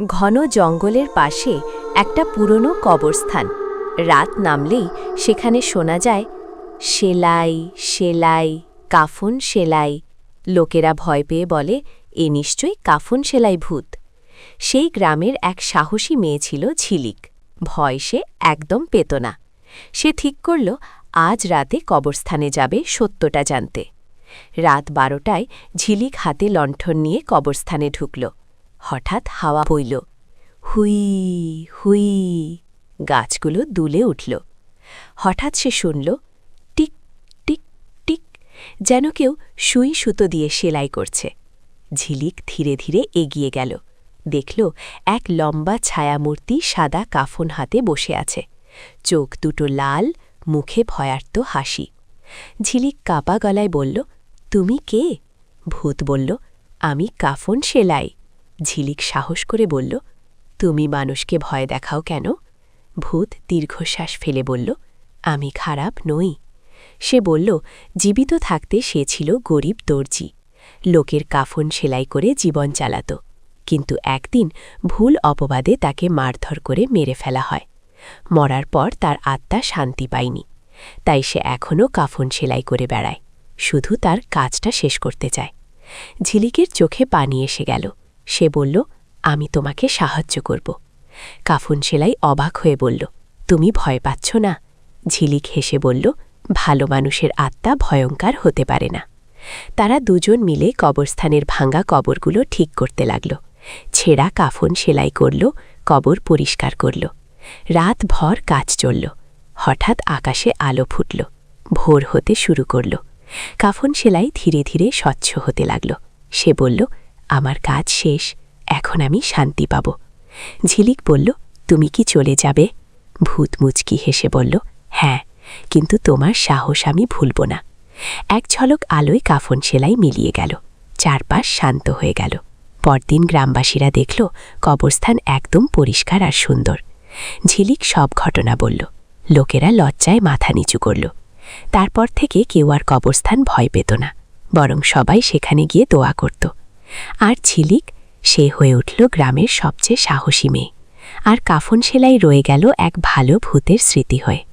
ঘন জঙ্গলের পাশে একটা পুরনো কবরস্থান। রাত নামলেই সেখানে শোনা যায় সেলাই সেলাই, কাফন সেলাই। লোকেরা ভয় পেয়ে বলে, এ নিশ্চয়ই কাফন সেলাই ভূত। সেই গ্রামের এক সাহসী মেয়ে ছিল ঝিলিক। ভয় সে একদম পেত না। সে ঠিক করল আজ রাতে কবরস্থানে যাবে সত্যটা জানতে। রাত 12টায় ঝিলিক হাতে লণ্ঠন নিয়ে কবরস্থানে ঢুকল। হঠাৎ হাওয়া বইল, হুই হুই, গাছগুলো দুলে উঠল। হঠাৎ সে শুনল টিক টিক টিক, যেন কেউ সুই সুতো দিয়ে সেলাই করছে। ঝিলিক ধীরে ধীরে এগিয়ে গেল। দেখল এক লম্বা ছায়ামূর্তি সাদা কাফন হাতে বসে আছে। চোখ দুটো লাল, মুখে ভয়ার্ত হাসি। ঝিলিক কাপা গলায় বলল, তুমি কে? ভূত বলল, আমি কাফন সেলাই। ঝিলিক সাহস করে বলল, তুমি মানুষকে ভয় দেখাও কেন? ভূত দীর্ঘশ্বাস ফেলে বলল, আমি খারাপ নই। সে বলল, জীবিত থাকতে সে ছিল গরিব দর্জি। লোকের কাফন সেলাই করে জীবন চালাত। কিন্তু একদিন ভুল অপবাদে তাকে মারধর করে মেরে ফেলা হয়। মরার পর তার আত্মা শান্তি পায়নি। তাই সে এখনও কাফন সেলাই করে বেড়ায়, শুধু তার কাজটা শেষ করতে চায়। ঝিলিকের চোখে পানি এসে গেল। সে বলল, আমি তোমাকে সাহায্য করব। কাফন সেলাই অবাক হয়ে বলল, তুমি ভয় পাচ্ছ না? ঝিলিক হেসে বলল, ভালো মানুষের আত্মা ভয়ঙ্কর হতে পারে না। তারা দুজন মিলে কবরস্থানের ভাঙা কবরগুলো ঠিক করতে লাগল। ছেঁড়া কাফন সেলাই করল, কবর পরিষ্কার করল। রাতভর কাজ চলল। হঠাৎ আকাশে আলো ফুটল। ভোর হতে শুরু করল। কাফন সেলাই ধীরে ধীরে স্বচ্ছ হতে লাগল। সে বলল, আমার কাজ শেষ, এখন আমি শান্তি পাব। ঝিলিক বলল, তুমি কি চলে যাবে? ভূত মুচকি হেসে বলল, হ্যাঁ, কিন্তু তোমার সাহস আমি ভুলব না। এক ঝলক আলোয় কাফন সেলাই মিলিয়ে গেল। চারপাশ শান্ত হয়ে গেল। পরদিন গ্রামবাসীরা দেখল কবরস্থান একদম পরিষ্কার আর সুন্দর। ঝিলিক সব ঘটনা বলল। লোকেরা লজ্জায় মাথা নিচু করল। তারপর থেকে কেউ আর কবরস্থান ভয় পেত না, বরং সবাই সেখানে গিয়ে দোয়া করত। আর ঝিলিক, সে হয়ে উঠল গ্রামের সবচেয়ে সাহসী মেয়ে। আর কাফন সেলাই রয়ে গেল এক ভালো ভূতের স্মৃতি হয়ে।